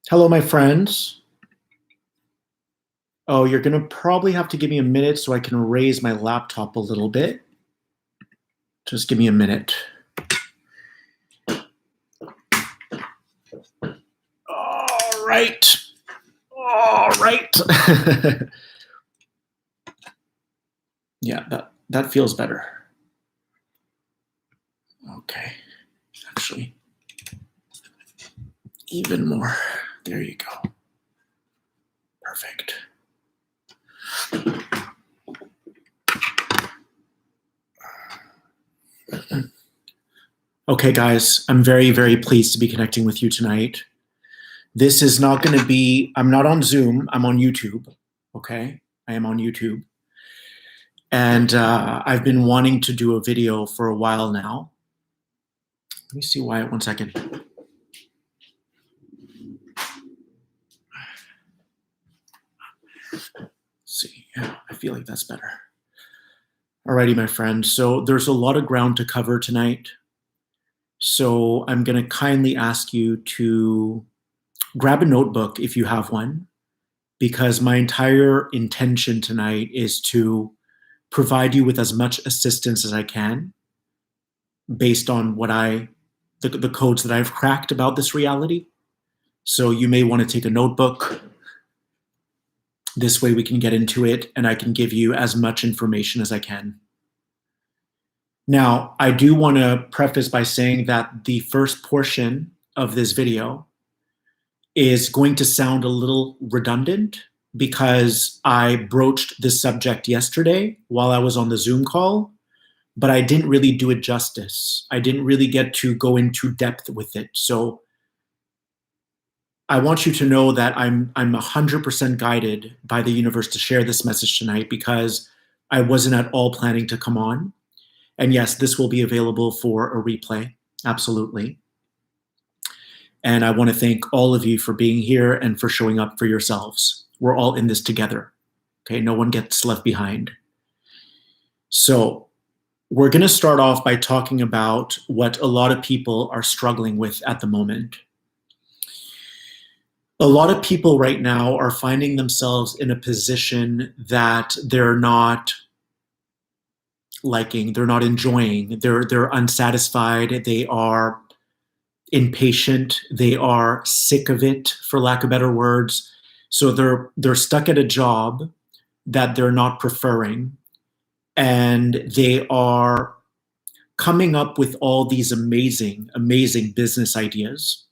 Hello, my friends. Oh, you're going to probably have to give me a minute so I can raise my laptop a little bit. Just give me a minute. All right. All right. Yeah, that feels better. Okay. Actually, even more. There you go. Perfect. Okay, guys, I'm very, very pleased to be connecting with you tonight. This is not going to be, I'm not on Zoom, I'm on YouTube. Okay, I am on YouTube. And I've been wanting to do a video for a while now. Let me see why, 1 second. Let's see, yeah, I feel like that's better. Alrighty, my friend. So there's a lot of ground to cover tonight. So I'm going to kindly ask you to grab a notebook if you have one, because my entire intention tonight is to provide you with as much assistance as I can based on what the codes that I've cracked about this reality. So you may want to take a notebook. This way we can get into it and I can give you as much information as I can. Now, I do want to preface by saying that the first portion of this video is going to sound a little redundant because I broached this subject yesterday while I was on the Zoom call, but I didn't really do it justice. I didn't really get to go into depth with it. So I want you to know that I'm 100% guided by the universe to share this message tonight because I wasn't at all planning to come on. And yes, this will be available for a replay, absolutely. And I want to thank all of you for being here and for showing up for yourselves. We're all in this together, okay? No one gets left behind. So we're going to start off by talking about what a lot of people are struggling with at the moment. A lot of people right now are finding themselves in a position that they're not liking, they're not enjoying, they're unsatisfied, they are impatient, they are sick of it, for lack of better words. So they're stuck at a job that they're not preferring, and they are coming up with all these amazing, amazing business ideas.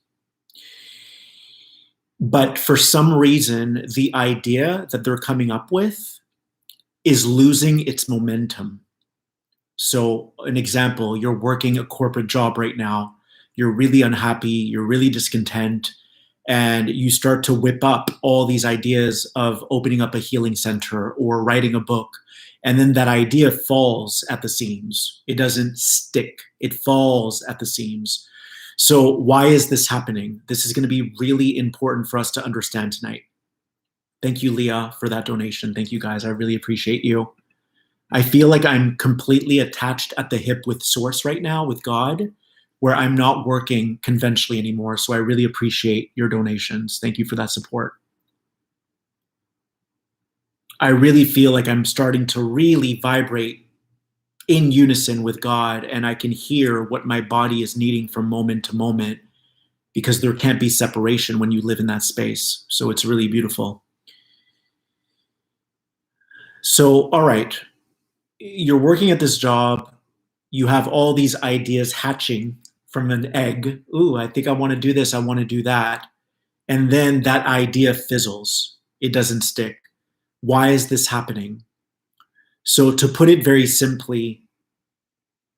But for some reason, the idea that they're coming up with is losing its momentum. So an example, you're working a corporate job right now, you're really unhappy, you're really discontent, and you start to whip up all these ideas of opening up a healing center or writing a book. And then that idea falls at the seams. It doesn't stick, it falls at the seams. So why is this happening? This is going to be really important for us to understand tonight. Thank you, Leah, for that donation. Thank you, guys. I really appreciate you. I feel like I'm completely attached at the hip with Source right now, with God, where I'm not working conventionally anymore. So I really appreciate your donations. Thank you for that support. I really feel like I'm starting to really vibrate in unison with God, and I can hear what my body is needing from moment to moment, because there can't be separation when you live in that space. So it's really beautiful. So, all right. You're working at this job, you have all these ideas hatching from an egg. Ooh, I think I want to do this, I want to do that. And then that idea fizzles. It doesn't stick. Why is this happening? So to put it very simply,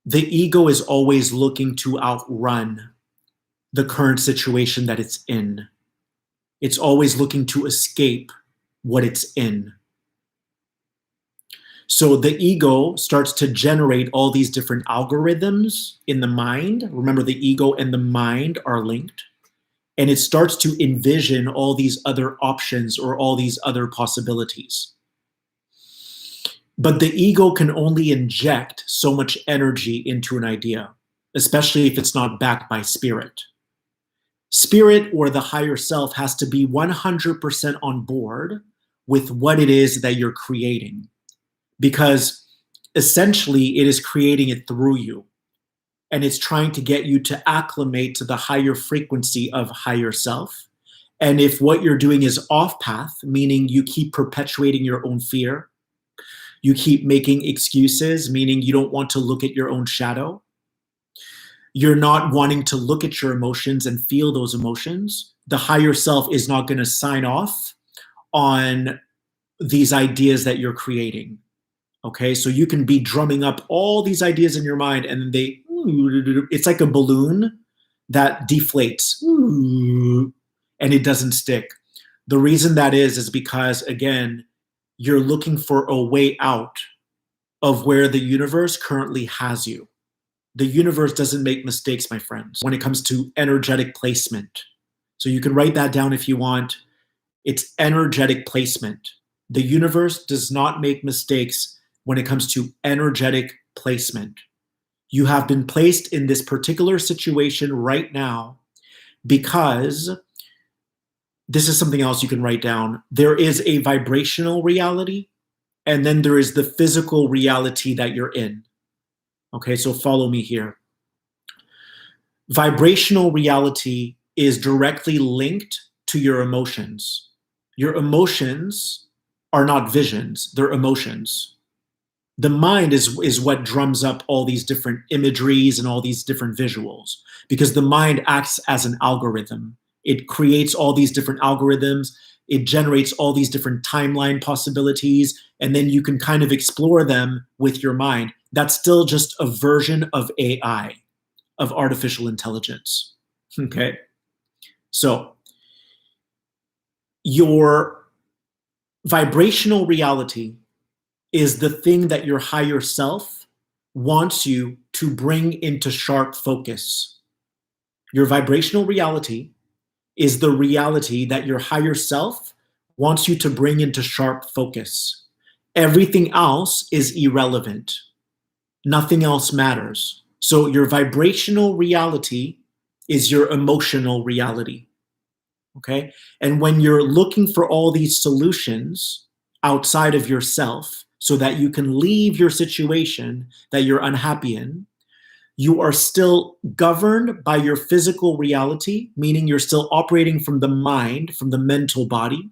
the ego is always looking to outrun the current situation that it's in. It's always looking to escape what it's in. So the ego starts to generate all these different algorithms in the mind. Remember, the ego and the mind are linked. And it starts to envision all these other options or all these other possibilities. But the ego can only inject so much energy into an idea, especially if it's not backed by spirit. Spirit or the higher self has to be 100% on board with what it is that you're creating, because essentially it is creating it through you, and it's trying to get you to acclimate to the higher frequency of higher self. And if what you're doing is off path, meaning you keep perpetuating your own fear, you keep making excuses, meaning you don't want to look at your own shadow, you're not wanting to look at your emotions and feel those emotions, the higher self is not going to sign off on these ideas that you're creating. Okay, so you can be drumming up all these ideas in your mind, and it's like a balloon that deflates and it doesn't stick. The reason that is because, again, you're looking for a way out of where the universe currently has you. The universe doesn't make mistakes, my friends, when it comes to energetic placement. So you can write that down if you want. It's energetic placement. The universe does not make mistakes when it comes to energetic placement. You have been placed in this particular situation right now because this is something else you can write down. There is a vibrational reality, and then there is the physical reality that you're in. Okay, so follow me here. Vibrational reality is directly linked to your emotions. Your emotions are not visions, they're emotions. The mind is what drums up all these different imageries and all these different visuals, because the mind acts as an algorithm. It creates all these different algorithms. It generates all these different timeline possibilities, and then you can kind of explore them with your mind. That's still just a version of AI, of artificial intelligence. Okay? So, your vibrational reality is the thing that your higher self wants you to bring into sharp focus. Your vibrational reality is the reality that your higher self wants you to bring into sharp focus. Everything else is irrelevant. Nothing else matters. So your vibrational reality is your emotional reality. Okay? And when you're looking for all these solutions outside of yourself so that you can leave your situation that you're unhappy in, you are still governed by your physical reality, meaning you're still operating from the mind, from the mental body,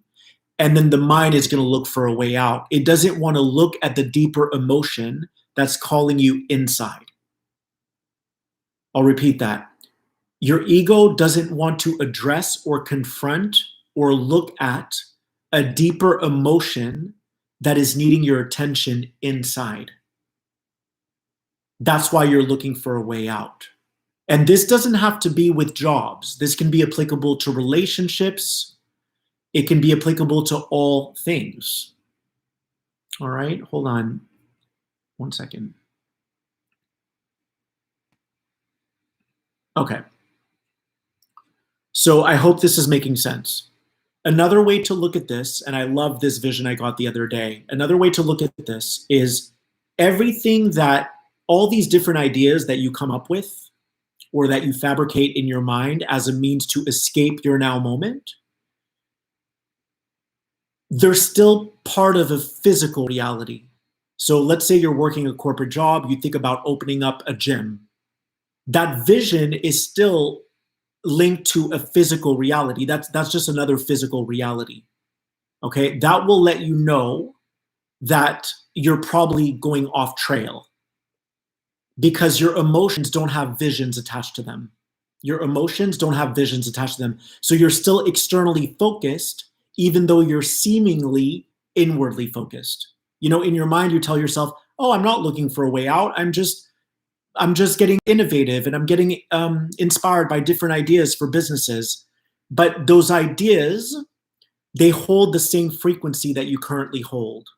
and then the mind is going to look for a way out. It doesn't want to look at the deeper emotion that's calling you inside. I'll repeat that. Your ego doesn't want to address or confront or look at a deeper emotion that is needing your attention inside. That's why you're looking for a way out. And this doesn't have to be with jobs. This can be applicable to relationships. It can be applicable to all things. All right, hold on 1 second. Okay. So I hope this is making sense. Another way to look at this, and I love this vision I got the other day, another way to look at this is everything that, all these different ideas that you come up with or that you fabricate in your mind as a means to escape your now moment, they're still part of a physical reality. So let's say you're working a corporate job, you think about opening up a gym. That vision is still linked to a physical reality. That's just another physical reality. Okay, that will let you know that you're probably going off trail because your emotions don't have visions attached to them. Your emotions don't have visions attached to them. So you're still externally focused, even though you're seemingly inwardly focused. You know, in your mind, you tell yourself, oh, I'm not looking for a way out. I'm just getting innovative and I'm getting inspired by different ideas for businesses. But those ideas, they hold the same frequency that you currently hold.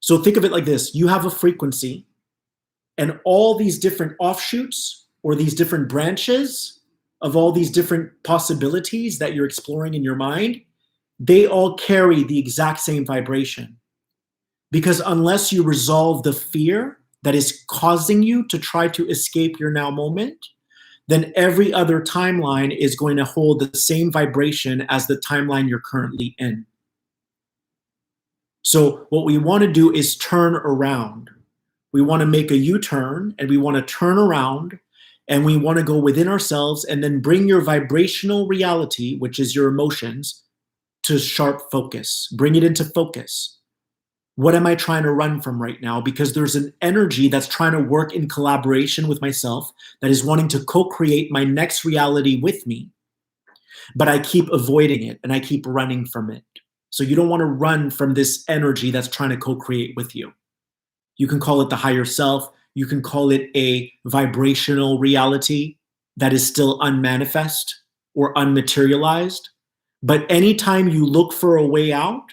So think of it like this. You have a frequency, and all these different offshoots or these different branches of all these different possibilities that you're exploring in your mind, they all carry the exact same vibration. Because unless you resolve the fear that is causing you to try to escape your now moment, then every other timeline is going to hold the same vibration as the timeline you're currently in. So what we want to do is turn around. We want to make a U-turn, and we want to turn around, and we want to go within ourselves and then bring your vibrational reality, which is your emotions, to sharp focus. Bring it into focus. What am I trying to run from right now? Because there's an energy that's trying to work in collaboration with myself, that is wanting to co-create my next reality with me. But I keep avoiding it and I keep running from it. So you don't want to run from this energy that's trying to co-create with you. You can call it the higher self. You can call it a vibrational reality that is still unmanifest or unmaterialized. But anytime you look for a way out,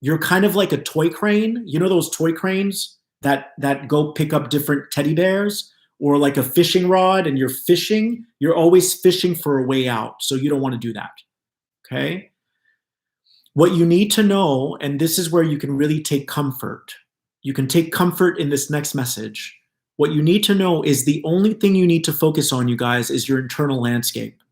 you're kind of like a toy crane. You know those toy cranes that go pick up different teddy bears, or like a fishing rod, and you're fishing? You're always fishing for a way out. So you don't want to do that. Okay? What you need to know, and this is where you can really take comfort. You can take comfort in this next message. What you need to know is the only thing you need to focus on, you guys, is your internal landscape.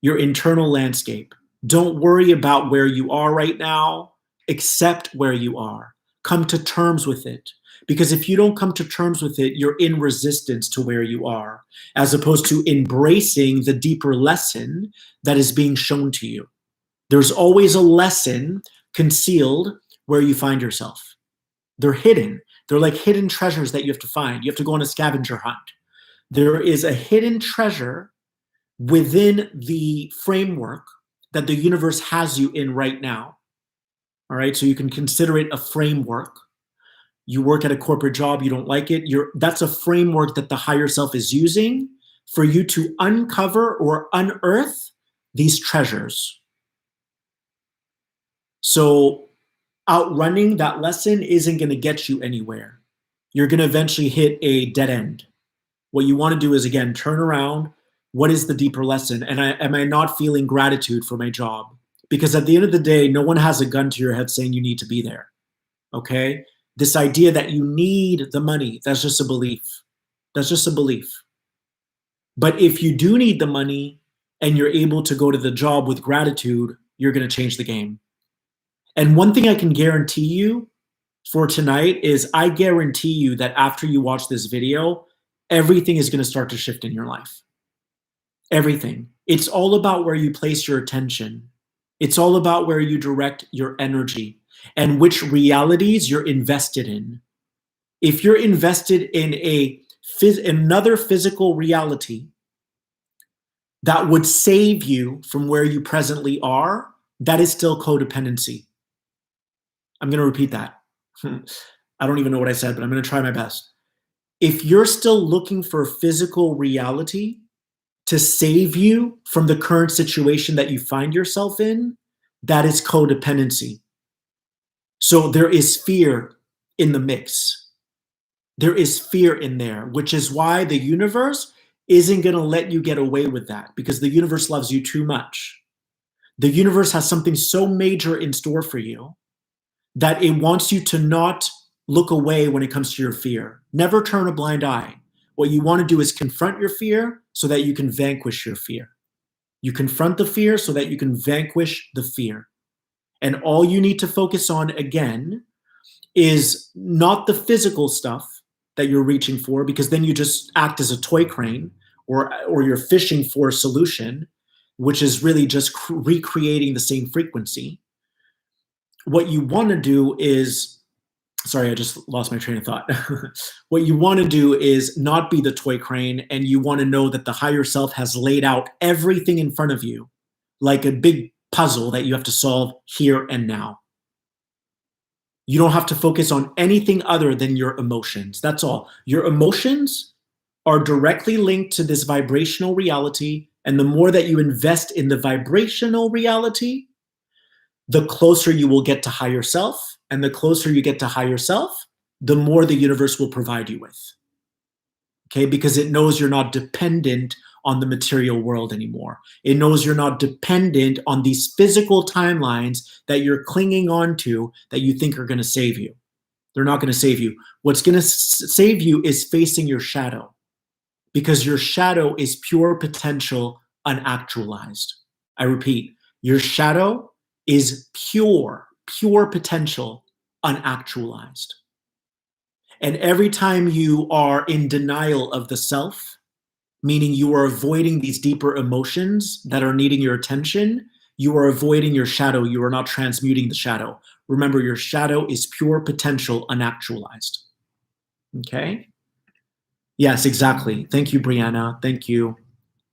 Your internal landscape. Don't worry about where you are right now. Accept where you are. Come to terms with it. Because if you don't come to terms with it, you're in resistance to where you are, as opposed to embracing the deeper lesson that is being shown to you. There's always a lesson concealed where you find yourself. They're hidden. They're like hidden treasures that you have to find. You have to go on a scavenger hunt. There is a hidden treasure within the framework that the universe has you in right now. All right, so you can consider it a framework. You work at a corporate job, you don't like it. That's a framework that the higher self is using for you to uncover or unearth these treasures. So outrunning that lesson isn't going to get you anywhere. You're going to eventually hit a dead end. What you want to do is, again, turn around. What is the deeper lesson? And am I not feeling gratitude for my job? Because at the end of the day, no one has a gun to your head saying you need to be there. Okay? This idea that you need the money, that's just a belief. That's just a belief. But if you do need the money and you're able to go to the job with gratitude, you're going to change the game. And one thing I can guarantee you for tonight is I guarantee you that after you watch this video, everything is going to start to shift in your life. Everything. It's all about where you place your attention. It's all about where you direct your energy and which realities you're invested in. If you're invested in another physical reality that would save you from where you presently are, that is still codependency. I'm going to repeat that. I don't even know what I said, but I'm going to try my best. If you're still looking for a physical reality to save you from the current situation that you find yourself in, that is codependency. So there is fear in the mix. There is fear in there, which is why the universe isn't going to let you get away with that, because the universe loves you too much. The universe has something so major in store for you that it wants you to not look away when it comes to your fear. Never turn a blind eye. What you want to do is confront your fear so that you can vanquish your fear. You confront the fear so that you can vanquish the fear. And all you need to focus on, again, is not the physical stuff that you're reaching for, because then you just act as a toy crane, or you're fishing for a solution, which is really just recreating the same frequency. What you want to do is, sorry, I just lost my train of thought. What you want to do is not be the toy crane, and you want to know that the higher self has laid out everything in front of you like a big puzzle that you have to solve here and now. You don't have to focus on anything other than your emotions. That's all. Your emotions are directly linked to this vibrational reality, and the more that you invest in the vibrational reality, the closer you will get to higher self. And the closer you get to higher self, the more the universe will provide you with. Okay? Because it knows you're not dependent on the material world anymore. It knows you're not dependent on these physical timelines that you're clinging on to that you think are going to save you. They're not going to save you. What's going to save you is facing your shadow. because your shadow is pure potential unactualized. I repeat, your shadow is pure potential unactualized. And every time you are in denial of the self, meaning you are avoiding these deeper emotions that are needing your attention, you are avoiding your shadow. You are not transmuting the shadow. Remember, your shadow is pure potential unactualized. Okay? Yes, exactly. Thank you, Brianna. Thank you.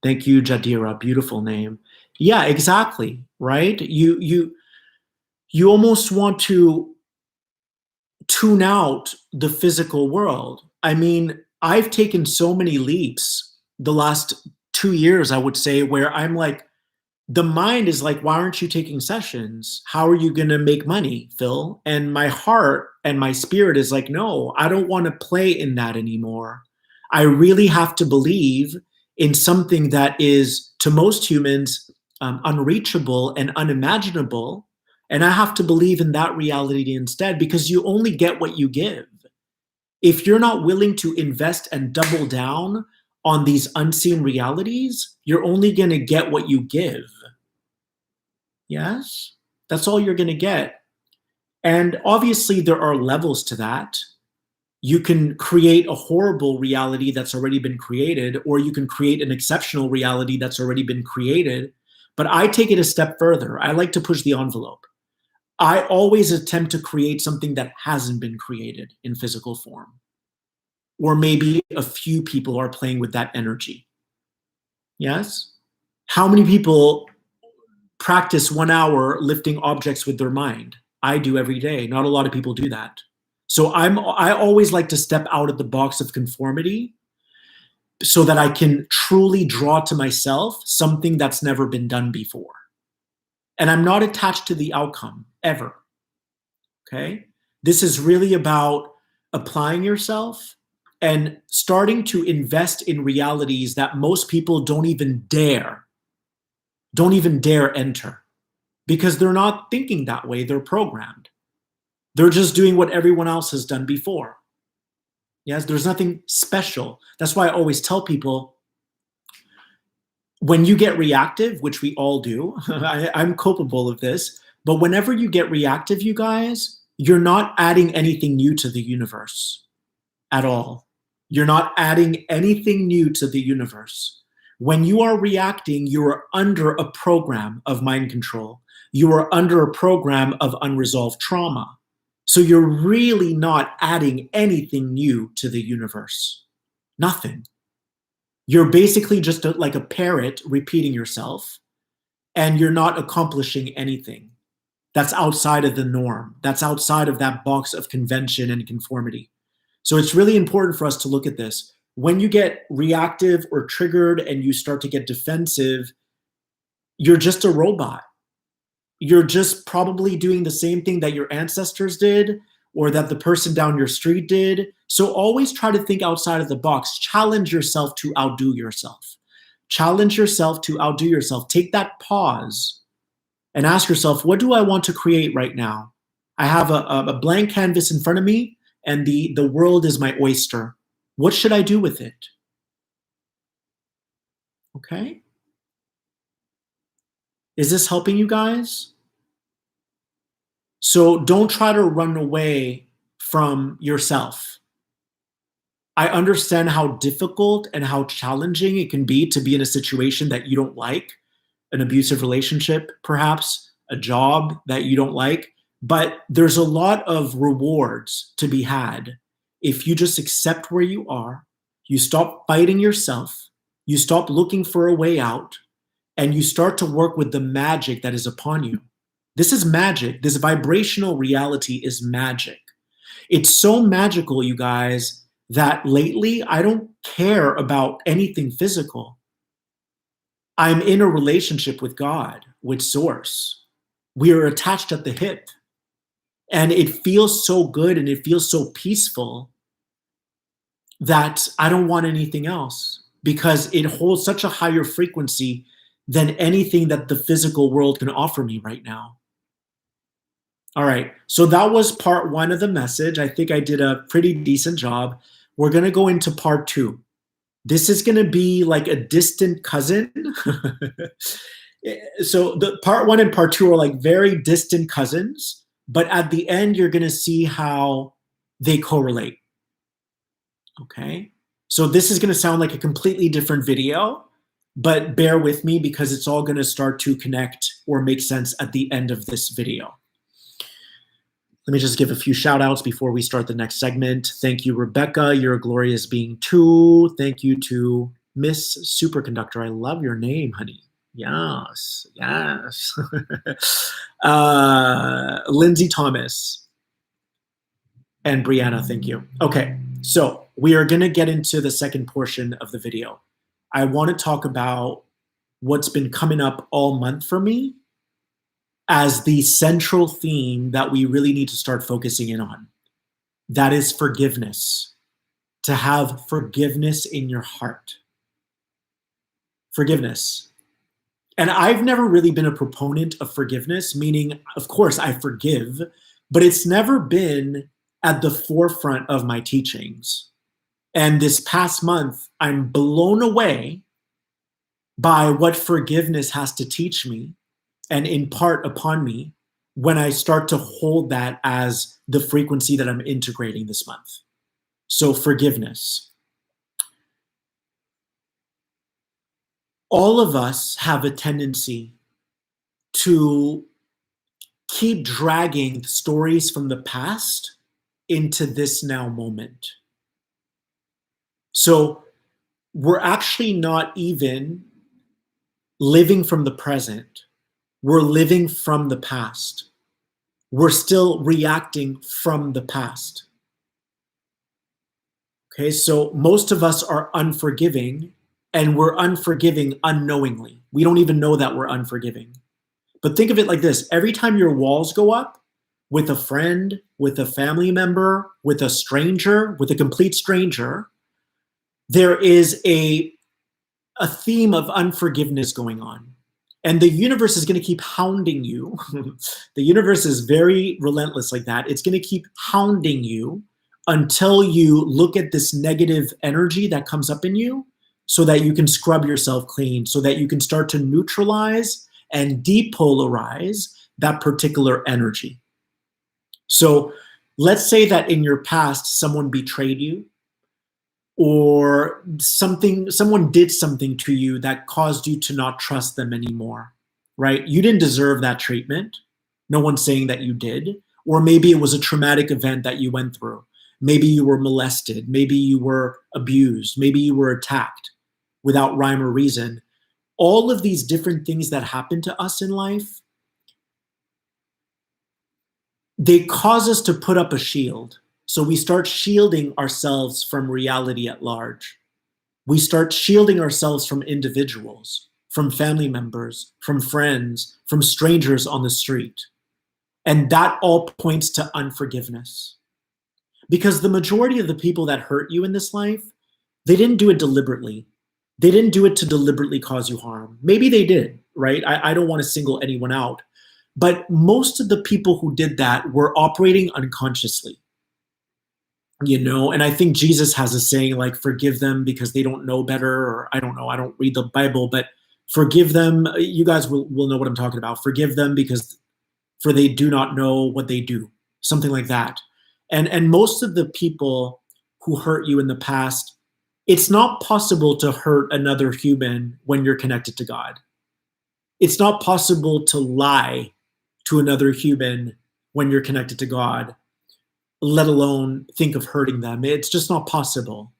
Thank you, Jadira. Beautiful name. Yeah, exactly. Right? You almost want to tune out the physical world. I mean, I've taken so many leaps the last 2 years, I would say, where I'm like, the mind is like, why aren't you taking sessions? How are you going to make money, Phil? And my heart and my spirit is like, no, I don't want to play in that anymore. I really have to believe in something that is, to most humans, unreachable and unimaginable. And I have to believe in that reality instead, because you only get what you give. If you're not willing to invest and double down on these unseen realities, you're only going to get what you give. Yes, that's all you're going to get. And obviously, there are levels to that. You can create a horrible reality that's already been created, or you can create an exceptional reality that's already been created. But I take it a step further. I like to push the envelope. I always attempt to create something that hasn't been created in physical form. Or maybe a few people are playing with that energy. Yes? How many people practice 1 hour lifting objects with their mind? I do every day. Not a lot of people do that. So I always like to step out of the box of conformity so that I can truly draw to myself something that's never been done before. And I'm not attached to the outcome ever. Okay? This is really about applying yourself and starting to invest in realities that most people don't even dare enter, because they're not thinking that way. They're programmed. They're just doing what everyone else has done before. Yes, there's nothing special. That's why I always tell people, when you get reactive, which we all do, I'm culpable of this, but whenever you get reactive, you guys, you're not adding anything new to the universe at all. You're not adding anything new to the universe. When you are reacting, you are under a program of mind control. You are under a program of unresolved trauma. So you're really not adding anything new to the universe. Nothing. You're basically just like a parrot repeating yourself, and you're not accomplishing anything. That's outside of the norm. That's outside of that box of convention and conformity. So it's really important for us to look at this. When you get reactive or triggered and you start to get defensive, you're just a robot. You're just probably doing the same thing that your ancestors did or that the person down your street did. So always try to think outside of the box. Challenge yourself to outdo yourself. Challenge yourself to outdo yourself. Take that pause and ask yourself, what do I want to create right now? I have a blank canvas in front of me, and the world is my oyster. What should I do with it? Okay? Is this helping you guys? So don't try to run away from yourself. I understand how difficult and how challenging it can be to be in a situation that you don't like, an abusive relationship, perhaps, a job that you don't like. But there's a lot of rewards to be had if you just accept where you are, you stop fighting yourself, you stop looking for a way out, and you start to work with the magic that is upon you. This is magic. This vibrational reality is magic. It's so magical, you guys, that lately I don't care about anything physical. I'm in a relationship with God, with Source. We are attached at the hip. And it feels so good and it feels so peaceful that I don't want anything else, because it holds such a higher frequency than anything that the physical world can offer me right now. All right, so that was part one of the message. I think I did a pretty decent job. We're going to go into part two. This is going to be like a distant cousin. So the part one and part two are like very distant cousins, but at the end, you're going to see how they correlate. Okay. So this is going to sound like a completely different video, but bear with me because it's all going to start to connect or make sense at the end of this video. Let me just give a few shout outs before we start the next segment. Thank you, Rebecca. You're a glorious being too. Thank you to Miss Superconductor. I love your name, honey. Yes, yes. Lindsay Thomas and Brianna, thank you. Okay, so we are going to get into the second portion of the video. I want to talk about what's been coming up all month for me as the central theme that we really need to start focusing in on. That is forgiveness. To have forgiveness in your heart. Forgiveness. And I've never really been a proponent of forgiveness, meaning, of course, I forgive, but it's never been at the forefront of my teachings. And this past month, I'm blown away by what forgiveness has to teach me and impart upon me when I start to hold that as the frequency that I'm integrating this month. So forgiveness. All of us have a tendency to keep dragging stories from the past into this now moment. So we're actually not even living from the present. We're living from the past. We're still reacting from the past. Okay, so most of us are unforgiving, and we're unforgiving unknowingly. We don't even know that we're unforgiving. But think of it like this. Every time your walls go up with a friend, with a family member, with a stranger, with a complete stranger, there is a theme of unforgiveness going on. And the universe is going to keep hounding you. The universe is very relentless like that. It's going to keep hounding you until you look at this negative energy that comes up in you so that you can scrub yourself clean, so that you can start to neutralize and depolarize that particular energy. So let's say that in your past, someone betrayed you, or someone did something to you that caused you to not trust them anymore, right? You didn't deserve that treatment. No one's saying that you did. Or maybe it was a traumatic event that you went through. Maybe you were molested. Maybe you were abused. Maybe you were attacked without rhyme or reason. All of these different things that happen to us in life, they cause us to put up a shield. So we start shielding ourselves from reality at large. We start shielding ourselves from individuals, from family members, from friends, from strangers on the street. And that all points to unforgiveness. Because the majority of the people that hurt you in this life, they didn't do it deliberately. They didn't do it to deliberately cause you harm. Maybe they did, right? I don't want to single anyone out. But most of the people who did that were operating unconsciously. You know, and I think Jesus has a saying like, forgive them because they don't know better, or I don't know, I don't read the Bible, but forgive them. You guys will know what I'm talking about. Forgive them because for they do not know what they do. Something like that. And most of the people who hurt you in the past, it's not possible to hurt another human when you're connected to God. It's not possible to lie to another human when you're connected to God, let alone think of hurting them. It's just not possible.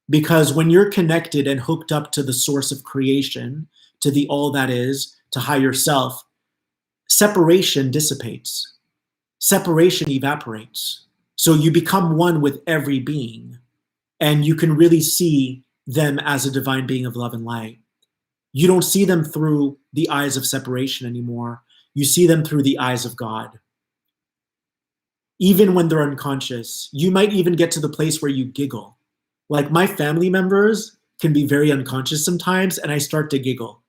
Because when you're connected and hooked up to the source of creation, to the all that is, to higher self, separation dissipates. Separation evaporates. So you become one with every being, and you can really see them as a divine being of love and light. You don't see them through the eyes of separation anymore. You see them through the eyes of God. Even when they're unconscious, you might even get to the place where you giggle. Like my family members can be very unconscious sometimes, and I start to giggle,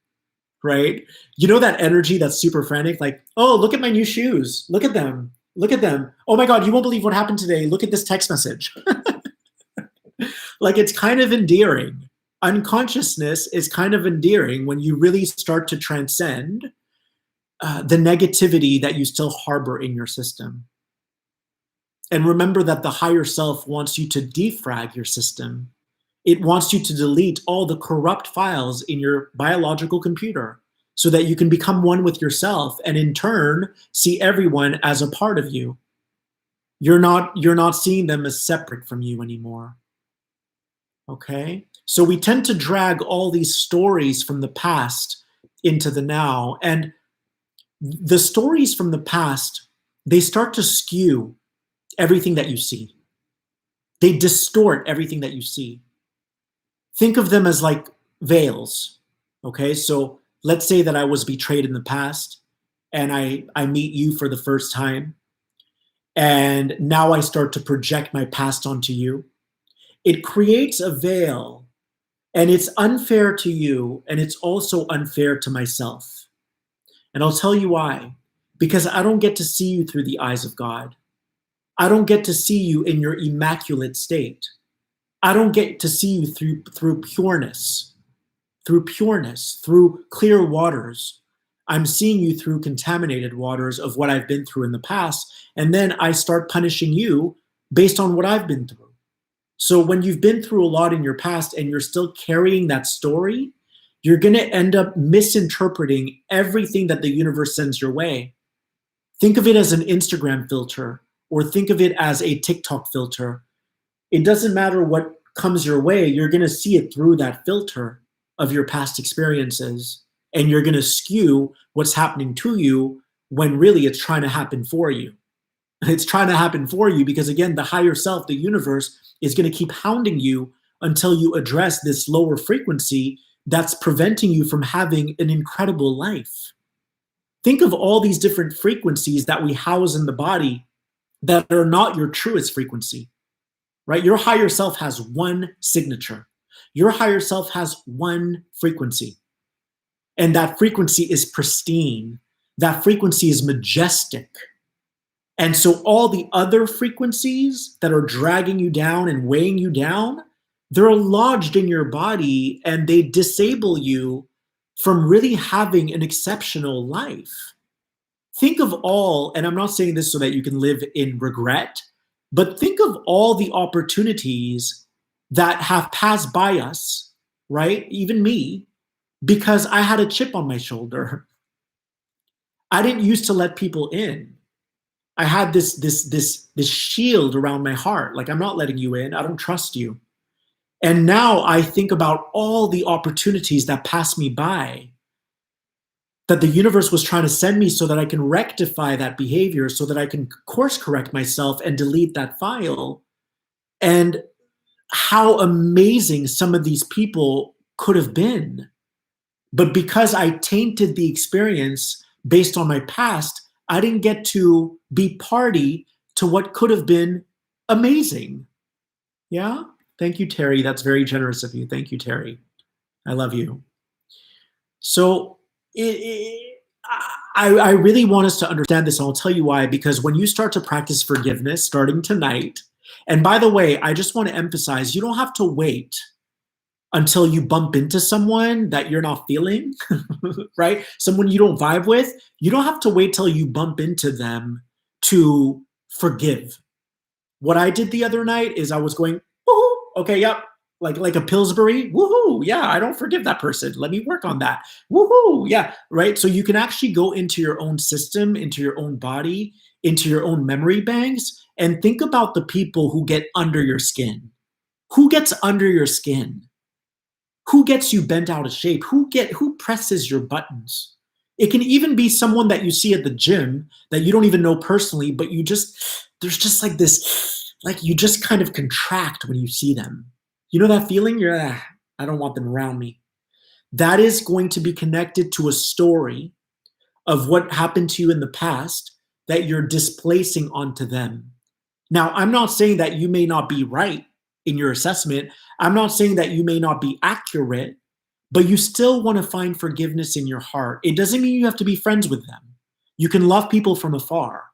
right? You know that energy that's super frantic, like, oh, look at my new shoes. Look at them. Look at them. Oh my God, you won't believe what happened today. Look at this text message. Like, it's kind of endearing. Unconsciousness is kind of endearing when you really start to transcend the negativity that you still harbor in your system. And remember that the higher self wants you to defrag your system. It wants you to delete all the corrupt files in your biological computer so that you can become one with yourself and in turn see everyone as a part of you. You're not seeing them as separate from you anymore. Okay? So we tend to drag all these stories from the past into the now, and the stories from the past, they start to skew everything that you see. They distort everything that you see. Think of them as like veils. Okay, so let's say that I was betrayed in the past and I meet you for the first time, and now I start to project my past onto you. It creates a veil, and it's unfair to you, and it's also unfair to myself. And I'll tell you why. Because I don't get to see you through the eyes of God. I don't get to see you in your immaculate state. I don't get to see you through pureness, through clear waters. I'm seeing you through contaminated waters of what I've been through in the past, and then I start punishing you based on what I've been through. So when you've been through a lot in your past and you're still carrying that story, you're going to end up misinterpreting everything that the universe sends your way. Think of it as an Instagram filter, or think of it as a TikTok filter. It doesn't matter what comes your way, you're going to see it through that filter of your past experiences, and you're going to skew what's happening to you when really it's trying to happen for you. It's trying to happen for you because, again, the higher self, the universe, is going to keep hounding you until you address this lower frequency that's preventing you from having an incredible life. Think of all these different frequencies that we house in the body that are not your truest frequency, right? Your higher self has one signature. Your higher self has one frequency. And that frequency is pristine. That frequency is majestic. And so all the other frequencies that are dragging you down and weighing you down, they're lodged in your body and they disable you from really having an exceptional life. Think of all, and I'm not saying this so that you can live in regret, but think of all the opportunities that have passed by us, right? Even me, because I had a chip on my shoulder. I didn't used to let people in. I had this shield around my heart. Like, I'm not letting you in. I don't trust you. And now I think about all the opportunities that passed me by, that the universe was trying to send me so that I can rectify that behavior, so that I can course correct myself and delete that file. And how amazing some of these people could have been. But because I tainted the experience based on my past, I didn't get to be party to what could have been amazing. Yeah? Thank you, Terry. That's very generous of you. Thank you, Terry. I love you. So I really want us to understand this, and I'll tell you why. Because when you start to practice forgiveness starting tonight, and by the way, I just want to emphasize, you don't have to wait until you bump into someone that you're not feeling, right? Someone you don't vibe with. You don't have to wait till you bump into them to forgive. What I did the other night is I was going, woohoo, okay, yep, like a Pillsbury, woohoo, yeah, I don't forgive that person. Let me work on that. Woohoo, yeah, right? So you can actually go into your own system, into your own body, into your own memory banks, and think about the people who get under your skin. Who gets under your skin? Who gets you bent out of shape? Who presses your buttons? It can even be someone that you see at the gym that you don't even know personally, but there's just like this, like you just kind of contract when you see them. You know that feeling? I don't want them around me. That is going to be connected to a story of what happened to you in the past that you're displacing onto them. Now, I'm not saying that you may not be right in your assessment. I'm not saying that you may not be accurate, but you still want to find forgiveness in your heart. It doesn't mean you have to be friends with them. You can love people from afar.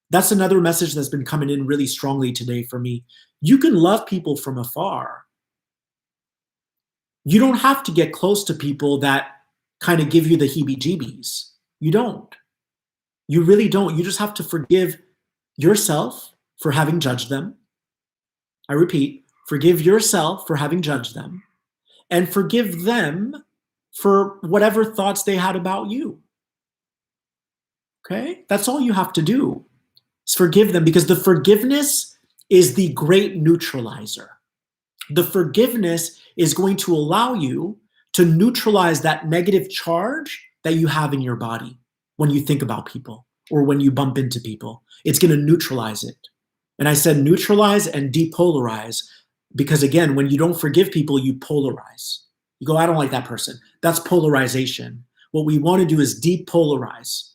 That's another message that's been coming in really strongly today for me. You can love people from afar. You don't have to get close to people that kind of give you the heebie-jeebies. You don't. You really don't. You just have to forgive yourself for having judged them. I repeat, forgive yourself for having judged them, and forgive them for whatever thoughts they had about you. Okay? That's all you have to do, is forgive them, because the forgiveness is the great neutralizer. The forgiveness is going to allow you to neutralize that negative charge that you have in your body when you think about people or when you bump into people. It's going to neutralize it. And I said neutralize and depolarize because, again, when you don't forgive people, you polarize. You go, I don't like that person. That's polarization. What we want to do is depolarize,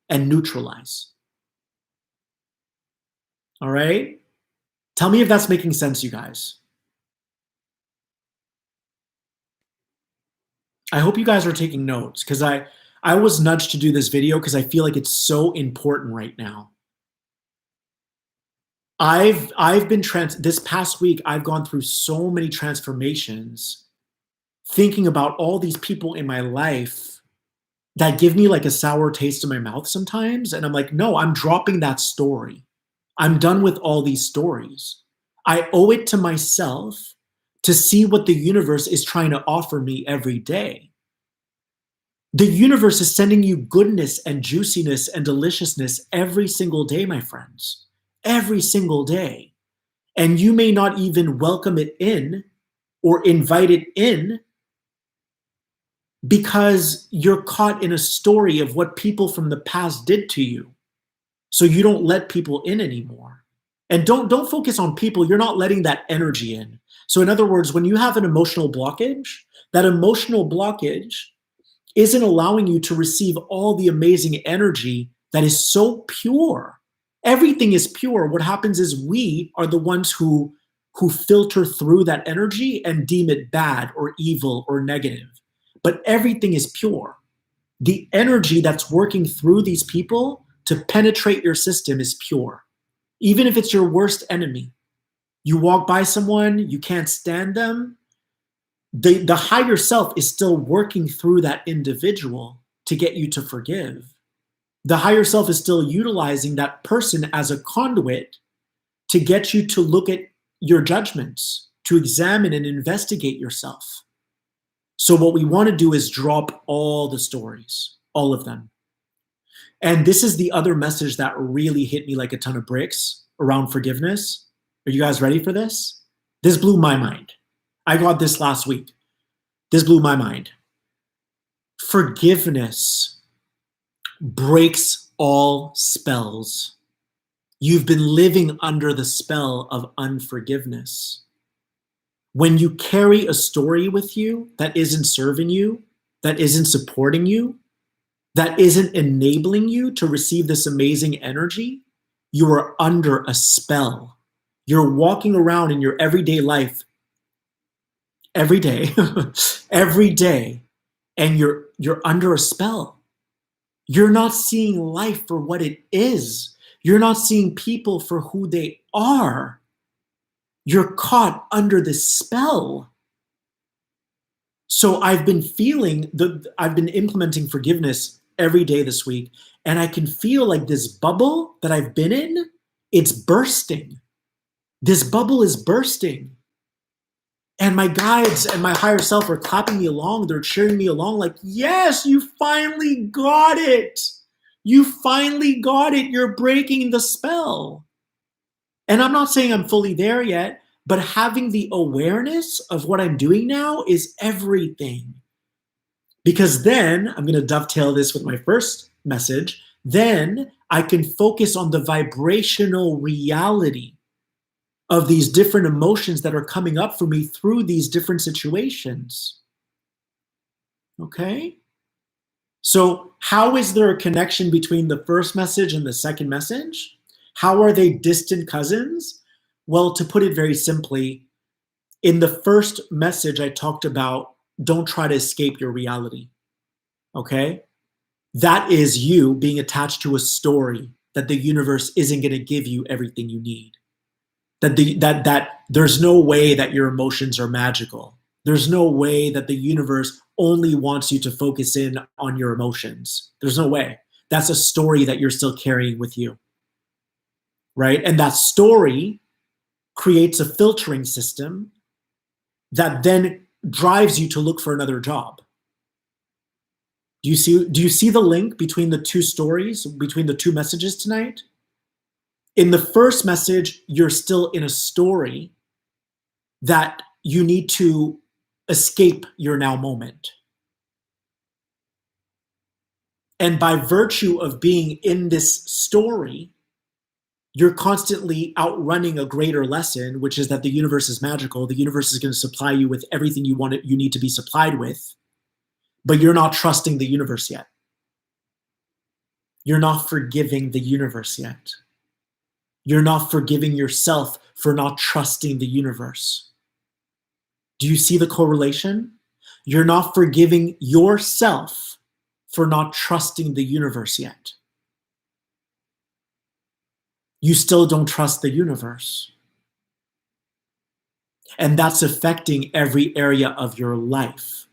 and neutralize. All right? Tell me if that's making sense, you guys. I hope you guys are taking notes, because I was nudged to do this video because I feel like it's so important right now. I've been this past week, I've gone through so many transformations, thinking about all these people in my life that give me like a sour taste in my mouth sometimes. And I'm like, no, I'm dropping that story. I'm done with all these stories. I owe it to myself to see what the universe is trying to offer me every day. The universe is sending you goodness and juiciness and deliciousness every single day, my friends. Every single day. And you may not even welcome it in or invite it in because you're caught in a story of what people from the past did to you. So you don't let people in anymore. And don't focus on people. You're not letting that energy in. So in other words, when you have an emotional blockage, that emotional blockage isn't allowing you to receive all the amazing energy that is so pure. Everything is pure. What happens is we are the ones who filter through that energy and deem it bad or evil or negative. But everything is pure. The energy that's working through these people to penetrate your system is pure. Even if it's your worst enemy. You walk by someone, you can't stand them, the higher self is still working through that individual to get you to forgive. The higher self is still utilizing that person as a conduit to get you to look at your judgments, to examine and investigate yourself. So what we want to do is drop all the stories, all of them. And this is the other message that really hit me like a ton of bricks around forgiveness. Are you guys ready for this? This blew my mind. I got this last week. This blew my mind. Forgiveness breaks all spells. You've been living under the spell of unforgiveness. When you carry a story with you that isn't serving you, that isn't supporting you, that isn't enabling you to receive this amazing energy, you are under a spell. You're walking around in your everyday life every day, every day, and you're under a spell. You're not seeing life for what it is. You're not seeing people for who they are. You're caught under this spell. So I've been implementing forgiveness every day this week, and I can feel like this bubble that I've been in, it's bursting. This bubble is bursting. And my guides and my higher self are clapping me along. They're cheering me along like, yes, you finally got it. You finally got it. You're breaking the spell. And I'm not saying I'm fully there yet, but having the awareness of what I'm doing now is everything. Because then, I'm going to dovetail this with my first message, then I can focus on the vibrational reality of these different emotions that are coming up for me through these different situations. Okay? So how is there a connection between the first message and the second message? How are they distant cousins? Well, to put it very simply, in the first message, I talked about don't try to escape your reality. Okay? That is you being attached to a story that the universe isn't going to give you everything you need. That there's no way that your emotions are magical. There's no way that the universe only wants you to focus in on your emotions. There's no way. That's a story that you're still carrying with you, right? And that story creates a filtering system that then drives you to look for another job. Do you see the link between the two stories, between the two messages tonight? In the first message, you're still in a story that you need to escape your now moment. And by virtue of being in this story, you're constantly outrunning a greater lesson, which is that the universe is magical. The universe is going to supply you with everything you need to be supplied with, but you're not trusting the universe yet. You're not forgiving the universe yet. You're not forgiving yourself for not trusting the universe. Do you see the correlation? You're not forgiving yourself for not trusting the universe yet. You still don't trust the universe. And that's affecting every area of your life.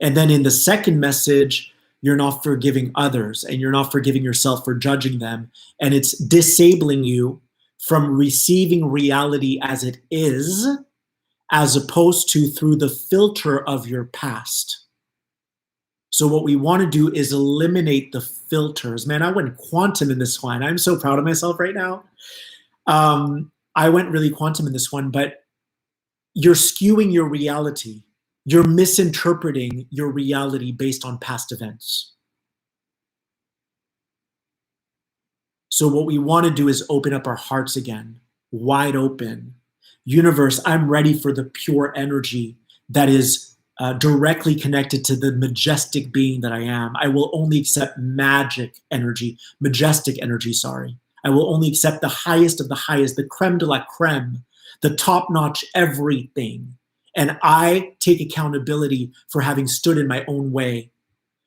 And then in the second message, you're not forgiving others and you're not forgiving yourself for judging them. And it's disabling you from receiving reality as it is, as opposed to through the filter of your past. So what we want to do is eliminate the filters. Man, I went quantum in this one. I'm so proud of myself right now. I went really quantum in this one, but you're skewing your reality. You're misinterpreting your reality based on past events. So what we want to do is open up our hearts again, wide open. Universe, I'm ready for the pure energy that is directly connected to the majestic being that I am. I will only accept majestic energy. I will only accept the highest of the highest, the creme de la creme, the top-notch everything. And I take accountability for having stood in my own way,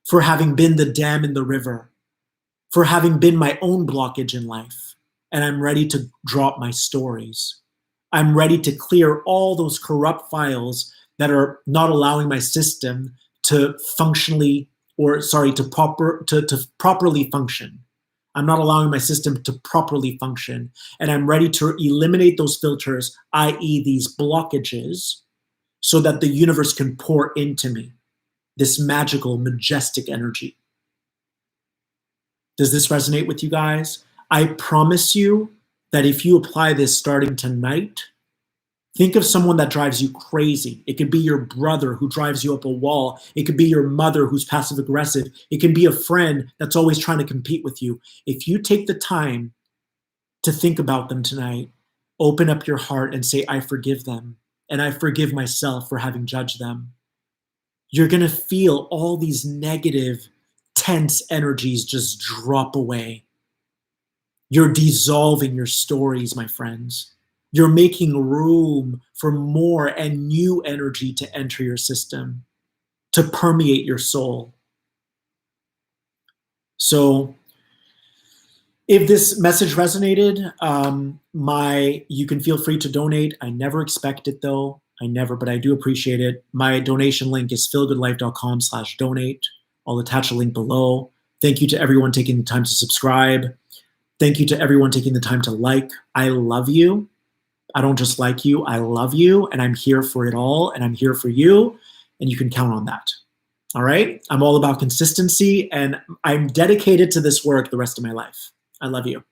for having been the dam in the river, for having been my own blockage in life. And I'm ready to drop my stories. I'm ready to clear all those corrupt files that are not allowing my system to properly function. I'm not allowing my system to properly function. And I'm ready to eliminate those filters, i.e. these blockages, so that the universe can pour into me this magical, majestic energy. Does this resonate with you guys? I promise you that if you apply this starting tonight, think of someone that drives you crazy. It could be your brother who drives you up a wall. It could be your mother who's passive aggressive. It can be a friend that's always trying to compete with you. If you take the time to think about them tonight, open up your heart and say, I forgive them. And I forgive myself for having judged them. You're going to feel all these negative, tense energies just drop away. You're dissolving your stories, my friends. You're making room for more and new energy to enter your system, to permeate your soul. So if this message resonated, you can feel free to donate. I never expect it though. But I do appreciate it. My donation link is feelgoodlife.com/donate. I'll attach a link below. Thank you to everyone taking the time to subscribe. Thank you to everyone taking the time to like. I love you. I don't just like you, I love you, and I'm here for it all, and I'm here for you, and you can count on that. All right? I'm all about consistency, and I'm dedicated to this work the rest of my life. I love you.